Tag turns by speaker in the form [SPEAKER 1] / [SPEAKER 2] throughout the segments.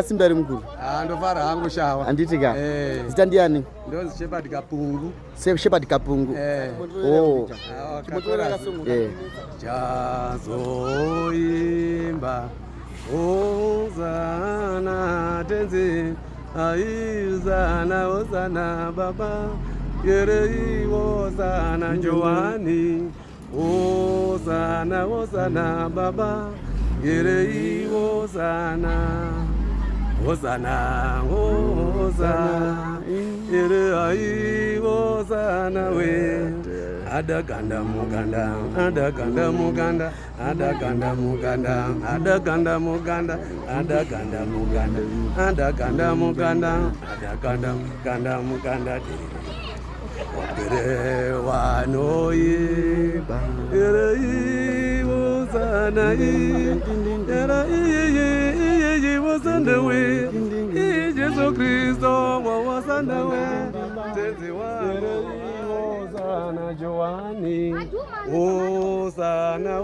[SPEAKER 1] Simba mkuru.
[SPEAKER 2] Ndo fara hangu shawa.
[SPEAKER 1] Anditika. Zita ndiani?
[SPEAKER 2] Ndo Shepherd Kapungu.
[SPEAKER 1] Shepherd Kapungu.
[SPEAKER 2] Oh. Chazoimba ozana tenzi aizana ozana baba yerei ozana njoani ozana baba yerei ozana yere ai ozana we adaganda muganda adaganda muganda adaganda muganda adaganda muganda adaganda muganda adaganda muganda adaganda muganda muganda ere wanoyi ere ozana ere ozana we Yesu Kristo ozana we tenzi wale ozana Joani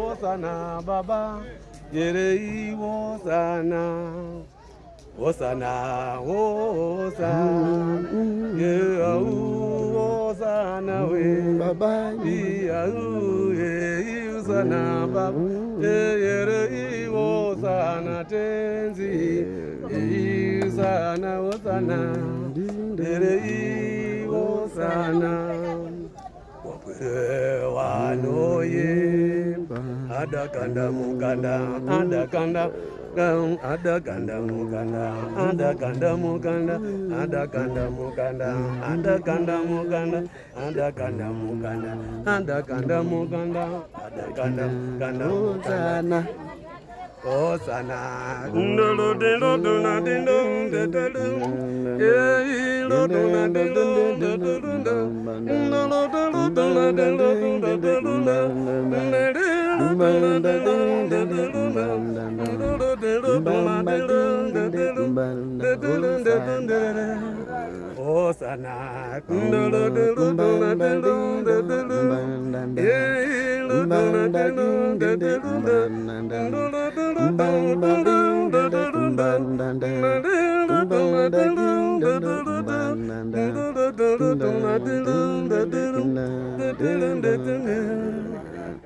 [SPEAKER 2] ozana baba yere ozana ozana we baba ozana baba yere ozana tenzi ozana yere ozana wanoye adaganda muganda adaganda adaganda muganda adaganda muganda adaganda muganda adaganda muganda adaganda muganda adaganda muganda adaganda muganda Osana ndolo delo dona delo delo ye lo dona delo delo ndolo delo dona delo Osana ndolo delo dona delo ye lo dona delo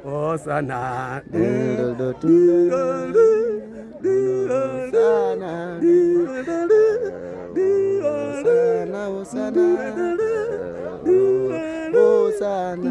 [SPEAKER 2] Osana Osana